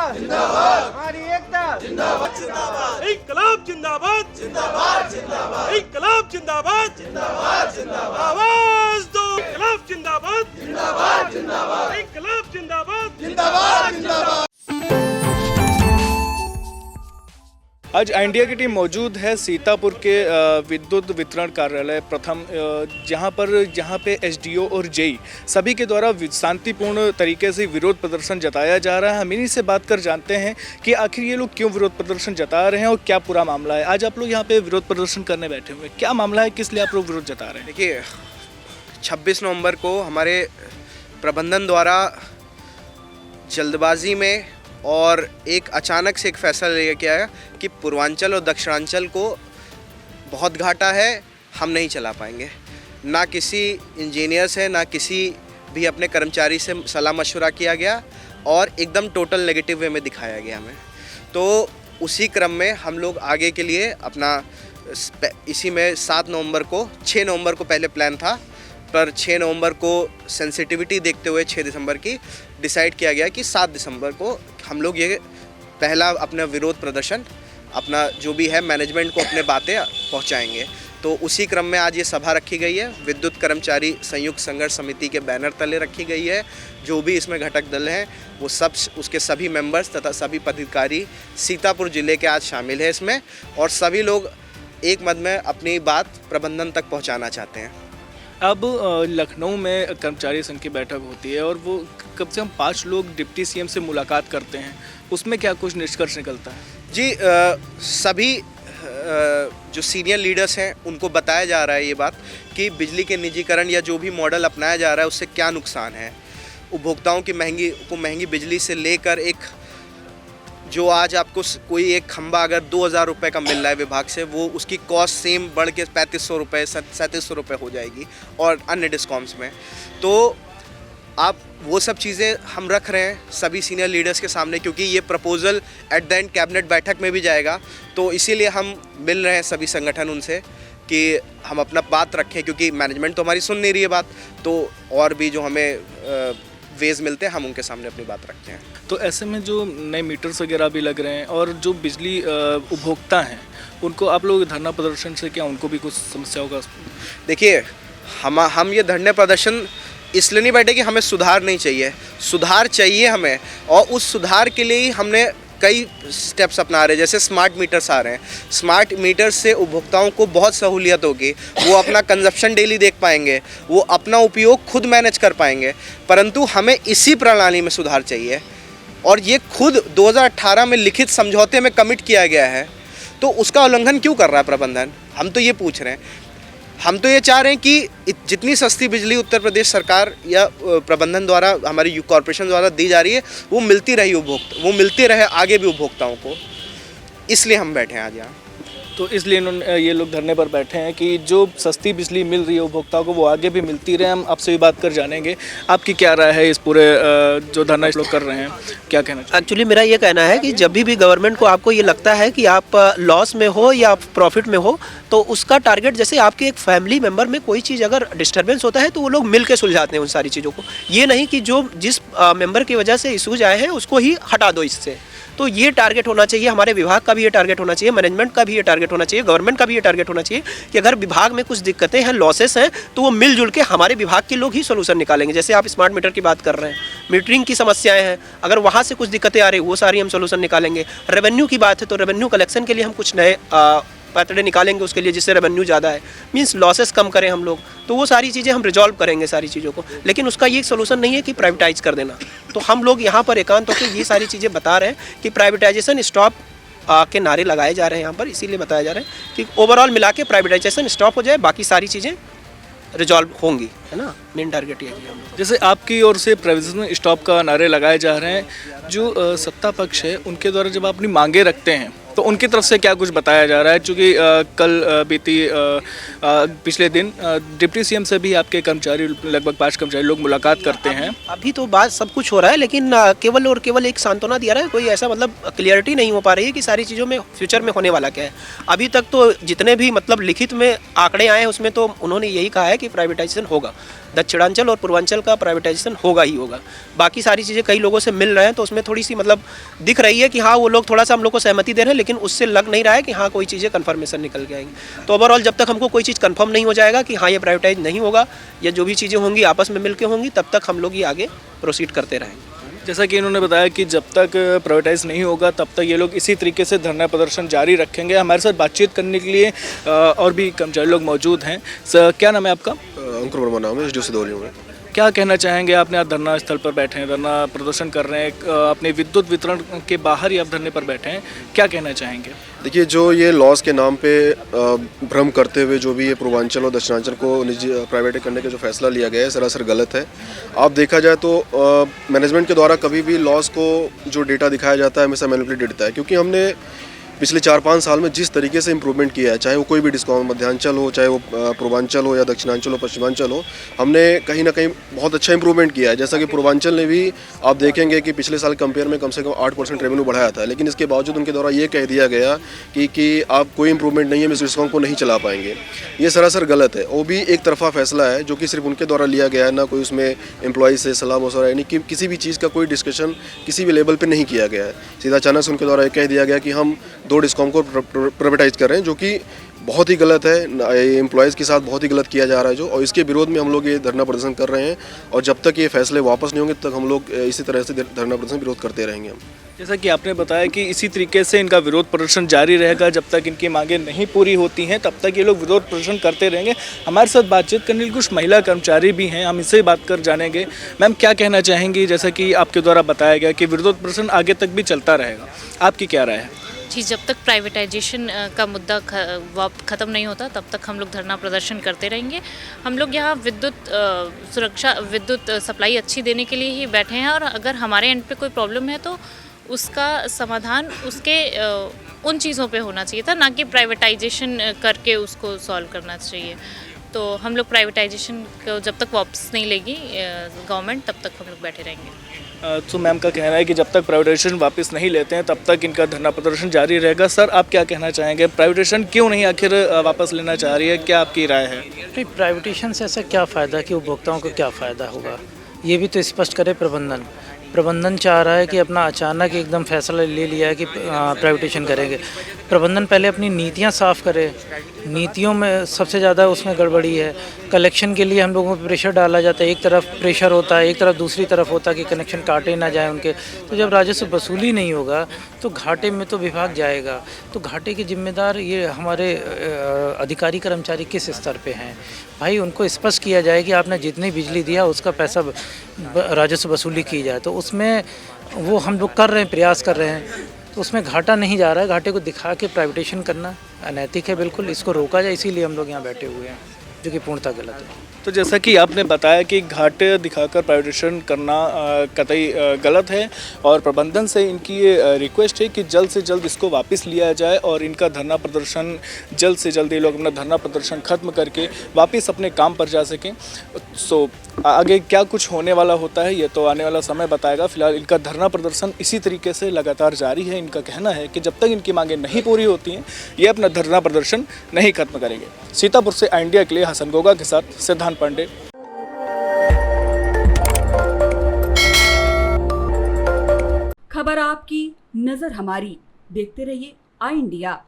जिंदाबाद, हमारी एकता जिंदाबाद, जिंदाबाद, इंकलाब जिंदाबाद, जिंदाबाद, जिंदाबाद, इंकलाब जिंदाबाद, जिंदाबाद, जिंदाबाद, आवाज दो इंकलाब जिंदाबाद, जिंदाबाद, जिंदाबाद, इंकलाब जिंदाबाद, जिंदाबाद, जिंदाबाद। आज इंडिया की टीम मौजूद है सीतापुर के विद्युत वितरण कार्यालय प्रथम, जहां पे एसडीओ और जेई सभी के द्वारा शांतिपूर्ण तरीके से विरोध प्रदर्शन जताया जा रहा है। हम इन्हीं से बात कर जानते हैं कि आखिर ये लोग क्यों विरोध प्रदर्शन जता रहे हैं और क्या पूरा मामला है। आज आप लोग यहाँ पे विरोध प्रदर्शन करने बैठे हुए, क्या मामला है, किस लिए आप लोग विरोध जता रहे हैं? देखिए, 26 नवंबर को हमारे प्रबंधन द्वारा जल्दबाजी में और एक अचानक से एक फैसला लिया गया है कि पूर्वांचल और दक्षिणांचल को बहुत घाटा है, हम नहीं चला पाएंगे। ना किसी इंजीनियर से, ना किसी भी अपने कर्मचारी से सलाह मशवरा किया गया और एकदम टोटल नेगेटिव वे में दिखाया गया हमें। तो उसी क्रम में हम लोग आगे के लिए अपना इसी में 7 नवंबर को 6 नवंबर को पहले प्लान था, पर 6 नवंबर को सेंसिटिविटी देखते हुए 6 दिसंबर की डिसाइड किया गया कि 7 दिसंबर को हम लोग ये पहला अपना विरोध प्रदर्शन अपना जो भी है मैनेजमेंट को अपने बातें पहुंचाएंगे। तो उसी क्रम में आज ये सभा रखी गई है, विद्युत कर्मचारी संयुक्त संघर्ष समिति के बैनर तले रखी गई है। जो भी इसमें घटक दल हैं वो सब, उसके सभी मेंबर्स तथा सभी पदाधिकारी सीतापुर ज़िले के आज शामिल है इसमें, और सभी लोग एक मत में अपनी बात प्रबंधन तक पहुँचाना चाहते हैं। अब लखनऊ में कर्मचारी संघ की बैठक होती है और वो कम से कम 5 लोग डिप्टी सीएम से मुलाकात करते हैं, उसमें क्या कुछ निष्कर्ष निकलता है? जी, सभी जो सीनियर लीडर्स हैं उनको बताया जा रहा है ये बात कि बिजली के निजीकरण या जो भी मॉडल अपनाया जा रहा है उससे क्या नुकसान है। उपभोक्ताओं की महंगी बिजली से लेकर एक जो आज आपको कोई एक खंबा अगर 2000 रुपये का मिल रहा है विभाग से, वो उसकी कॉस्ट सेम बढ़ के 3500 रुपये 3700 रुपये हो जाएगी और अन्य डिस्कॉम्स में। तो आप वो सब चीज़ें हम रख रहे हैं सभी सीनियर लीडर्स के सामने, क्योंकि ये proposal at the end cabinet बैठक में भी जाएगा। तो इसीलिए हम मिल रहे हैं सभी संगठन उनसे कि हम अपना बात रखें, क्योंकि मैनेजमेंट तो हमारी सुन नहीं रही है बात, तो और भी जो हमें वेज मिलते हैं हम उनके सामने अपनी बात रखते हैं। तो ऐसे में जो नए मीटर्स वगैरह भी लग रहे हैं और जो बिजली उपभोक्ता हैं उनको आप लोग धरना प्रदर्शन से क्या उनको भी कुछ समस्या होगा? देखिए, हम ये धरने प्रदर्शन इसलिए नहीं बैठे कि हमें सुधार नहीं चाहिए, सुधार चाहिए हमें, और उस सुधार के लिए ही हमने कई स्टेप्स अपना रहे हैं। जैसे स्मार्ट मीटर्स आ रहे हैं, स्मार्ट मीटर से उपभोक्ताओं को बहुत सहूलियत होगी, वो अपना कंजप्शन डेली देख पाएंगे, वो अपना उपयोग खुद मैनेज कर पाएंगे। परंतु हमें इसी प्रणाली में सुधार चाहिए, और ये खुद 2018 में लिखित समझौते में कमिट किया गया है, तो उसका उल्लंघन क्यों कर रहा है प्रबंधन? हम तो ये पूछ रहे हैं। हम तो ये चाह रहे हैं कि जितनी सस्ती बिजली उत्तर प्रदेश सरकार या प्रबंधन द्वारा, हमारी कॉरपोरेशन द्वारा दी जा रही है, वो मिलती रहे आगे भी उपभोक्ताओं को। इसलिए हम बैठे हैं आज यहाँ। तो इसलिए ये लोग धरने पर बैठे हैं कि जो सस्ती बिजली मिल रही है उपभोक्ताओं को वो आगे भी मिलती रहे। हम आपसे भी बात कर जानेंगे आपकी क्या राय है इस पूरे जो धरना इस लोग कर रहे हैं, क्या कहना चाहिए? एक्चुअली मेरा ये कहना है कि जब भी गवर्नमेंट को आपको ये लगता है कि आप लॉस में हो या प्रॉफिट में हो, तो उसका टारगेट, जैसे आपके एक फैमिली मेंबर में कोई चीज़ अगर डिस्टर्बेंस होता है तो वो लोग मिल के सुलझाते हैं उन सारी चीज़ों को। ये नहीं कि जिस मेंबर की वजह से इशूज आए हैं उसको ही हटा दो इससे। तो ये टारगेट होना चाहिए, हमारे विभाग का भी ये टारगेट होना चाहिए, मैनेजमेंट का भी ये टारगेट होना चाहिए, गवर्नमेंट का भी ये टारगेट होना चाहिए कि अगर विभाग में कुछ दिक्कतें हैं, लॉसेस हैं, तो वो मिलजुल के हमारे विभाग के लोग ही सोल्यूशन निकालेंगे। जैसे आप स्मार्ट मीटर की बात कर रहे हैं, मीटरिंग की समस्याएं हैं, अगर वहाँ से कुछ दिक्कतें आ रही वो सारी हम सोल्यूशन निकालेंगे। रेवेन्यू की बात है तो रेवेन्यू कलेक्शन के लिए हम कुछ नए पैतड़े निकालेंगे उसके लिए, जिससे रेवेन्यू ज़्यादा है, मींस लॉसेस कम करें हम लोग। तो वो सारी चीज़ें हम रिजॉल्व करेंगे सारी चीज़ों को, लेकिन उसका ये सोल्यूशन नहीं है कि प्राइवेटाइज कर देना। तो हम लोग यहाँ पर एकांत होकर ये सारी चीज़ें बता रहे हैं कि प्राइवेटाइजेशन स्टॉप के नारे लगाए जा रहे हैं यहाँ पर, इसीलिए बताया जा रहा है कि ओवरऑल मिला के प्राइवेटाइजेशन स्टॉप हो जाए, बाकी सारी चीज़ें रिजॉल्व होंगी, है ना। मेन टारगेट यही है हम लोग। जैसे आपकी ओर से प्राइवेटाइजेशन स्टॉप का नारे लगाए जा रहे हैं, जो सत्ता पक्ष है उनके द्वारा जब आप अपनी मांगे रखते हैं तो उनकी तरफ से क्या कुछ बताया जा रहा है? चूँकि कल पिछले दिन डिप्टी सीएम से भी आपके कर्मचारी, लगभग 5 कर्मचारी लोग मुलाकात करते हैं। अभी तो बात सब कुछ हो रहा है, लेकिन केवल और केवल एक सांत्वना दिया रहा है, कोई ऐसा मतलब क्लियरिटी नहीं हो पा रही है कि सारी चीज़ों में फ्यूचर में होने वाला क्या है। अभी तक तो जितने भी मतलब लिखित में आंकड़े आए हैं उसमें तो उन्होंने यही कहा है कि प्राइवेटाइजेशन होगा, दक्षिणांचल और पूर्वांचल का प्राइवेटाइजेशन होगा ही होगा। बाकी सारी चीज़ें कई लोगों से मिल रहे हैं तो उसमें थोड़ी सी मतलब दिख रही है कि हाँ वो लोग थोड़ा सा हम लोग को सहमति दे रहे हैं, लेकिन उससे लग नहीं रहा है कि हाँ कोई चीज़ें कन्फर्मेशन निकल के आएंगी। तो ओवरऑल जब तक हमको कोई चीज़ कन्फर्म नहीं हो जाएगा कि हाँ ये प्राइवेटाइज नहीं होगा या जो भी चीज़ें होंगी आपस में मिल के होंगी, तब तक हम लोग ये आगे प्रोसीड करते रहेंगे। जैसा कि इन्होंने बताया कि जब तक प्राइवेटाइज नहीं होगा तब तक ये लोग इसी तरीके से धरना प्रदर्शन जारी रखेंगे। हमारे साथ बातचीत करने के लिए और भी कर्मचारी लोग मौजूद हैं। सर, क्या नाम है आपका? अंकुर वर्मा नाम है, एसडीओ सिदौलियों में। क्या कहना चाहेंगे? आपने आज धरना स्थल पर बैठे हैं, धरना प्रदर्शन कर रहे हैं, अपने विद्युत वितरण के बाहर ही आप धरने पर बैठे हैं, क्या कहना चाहेंगे? देखिए, जो ये लॉस के नाम पे भ्रम करते हुए जो भी ये पूर्वांचल और दक्षिणांचल को निजी प्राइवेट करने का जो फैसला लिया गया है सरासर गलत है। आप देखा जाए तो मैनेजमेंट के द्वारा कभी भी लॉस को जो डेटा दिखाया जाता है हमेशा मैनिपुलेट दिखता है, क्योंकि हमने पिछले 4-5 साल में जिस तरीके से इम्प्रूवमेंट किया है, चाहे वो कोई भी डिस्काउंट मध्यांचल हो, चाहे वो पूर्वांचल हो या दक्षिणांचल हो पश्चिमांचल हो, हमने कहीं ना कहीं बहुत अच्छा इम्प्रूवमेंट किया है। जैसा कि पूर्वांचल ने भी आप देखेंगे कि पिछले साल कंपेयर में कम से कम 8% रेवेन्यू बढ़ाया था, लेकिन इसके बावजूद उनके द्वारा ये कह दिया गया कि आप कोई इम्प्रूवमेंट नहीं है, हम इस डिस्काउंट को नहीं चला पाएंगे। ये सरासर गलत है। वो भी एक तरफा फैसला है जो कि सिर्फ उनके द्वारा लिया गया है, ना कोई उसमें एम्प्लॉय से सलाह मशवरा, यानी कि किसी भी चीज़ का कोई डिस्कशन किसी भी लेवल पर नहीं किया गया है। सीधा अचानक से उनके द्वारा ये कह दिया गया कि हम 2 डिस्काउंट को प्राइवेटाइज कर रहे हैं, जो कि बहुत ही गलत है। एम्प्लॉयज़ के साथ बहुत ही गलत किया जा रहा है और इसके विरोध में हम लोग ये धरना प्रदर्शन कर रहे हैं। और जब तक ये फैसले वापस नहीं होंगे तब तक हम लोग इसी तरह से धरना प्रदर्शन विरोध करते रहेंगे। हम जैसा कि आपने बताया कि इसी तरीके से इनका विरोध प्रदर्शन जारी रहेगा, जब तक इनकी मांगें नहीं पूरी होती हैं तब तक ये लोग विरोध प्रदर्शन करते रहेंगे। हमारे साथ बातचीत करने के लिए कुछ महिला कर्मचारी भी हैं, हम इनसे बात कर जानेंगे। मैम, क्या कहना चाहेंगी? जैसा कि आपके द्वारा बताया गया कि विरोध प्रदर्शन आगे तक भी चलता रहेगा, आपकी क्या राय है? जी, जब तक प्राइवेटाइजेशन का मुद्दा ख़त्म नहीं होता तब तक हम लोग धरना प्रदर्शन करते रहेंगे। हम लोग यहाँ विद्युत सप्लाई अच्छी देने के लिए ही बैठे हैं, और अगर हमारे एंड पे कोई प्रॉब्लम है तो उसका समाधान उसके उन चीज़ों पे होना चाहिए था, ना कि प्राइवेटाइजेशन करके उसको सॉल्व करना चाहिए। तो हम लोग प्राइवेटाइजेशन को जब तक वापस नहीं लेगी गवर्नमेंट, तब तक हम लोग बैठे रहेंगे। तो मैम का कहना है कि जब तक प्राइवेटाइजेशन वापस नहीं लेते हैं तब तक इनका धरना प्रदर्शन जारी रहेगा। सर, आप क्या कहना चाहेंगे? प्राइवेटाइजेशन क्यों नहीं आखिर वापस लेना चाह रही है, क्या आपकी राय है? नहीं, प्राइवेटेशन से ऐसा क्या फ़ायदा कि उपभोक्ताओं को क्या फ़ायदा होगा, ये भी तो स्पष्ट करे प्रबंधन। प्रबंधन चाह रहा है कि अपना अचानक एकदम फैसला ले लिया है कि प्राइवेटेशन करेंगे। प्रबंधन पहले अपनी नीतियां साफ़ करे। नीतियों में सबसे ज़्यादा उसमें गड़बड़ी है। कलेक्शन के लिए हम लोगों पर प्रेशर डाला जाता है, एक तरफ प्रेशर होता है, एक तरफ दूसरी तरफ होता है कि कनेक्शन काटे ना जाए उनके। तो जब राजस्व वसूली नहीं होगा तो घाटे में तो विभाग जाएगा। तो घाटे के जिम्मेदार ये हमारे अधिकारी कर्मचारी किस स्तर पे हैं? भाई, उनको स्पष्ट किया जाए कि आपने जितनी बिजली दिया उसका पैसा राजस्व वसूली की जाए। तो उसमें वो हम लोग कर रहे हैं, प्रयास कर रहे हैं, तो उसमें घाटा नहीं जा रहा है। घाटे को दिखा के प्राइवेटेशन करना अनैतिक है, बिल्कुल इसको रोका जाए। इसीलिए हम लोग यहाँ बैठे हुए हैं, जो कि पूर्णतः गलत है। तो जैसा कि आपने बताया कि घाटे दिखाकर प्राइवेटाइजेशन करना कतई गलत है, और प्रबंधन से इनकी ये रिक्वेस्ट है कि जल्द से जल्द इसको वापस लिया जाए और इनका धरना प्रदर्शन जल्द से जल्द ये लोग अपना धरना प्रदर्शन ख़त्म करके वापस अपने काम पर जा सकें। सो आगे क्या कुछ होने वाला होता है ये तो आने वाला समय बताएगा। फिलहाल इनका धरना प्रदर्शन इसी तरीके से लगातार जारी है। इनका कहना है कि जब तक इनकी मांगें नहीं पूरी होती हैं ये अपना धरना प्रदर्शन नहीं खत्म करेंगे। सीतापुर से इंडिया के लिए हसन गोगा के साथ सिद्धांत पांडे। खबर आपकी, नजर हमारी। देखते रहिए आई इंडिया।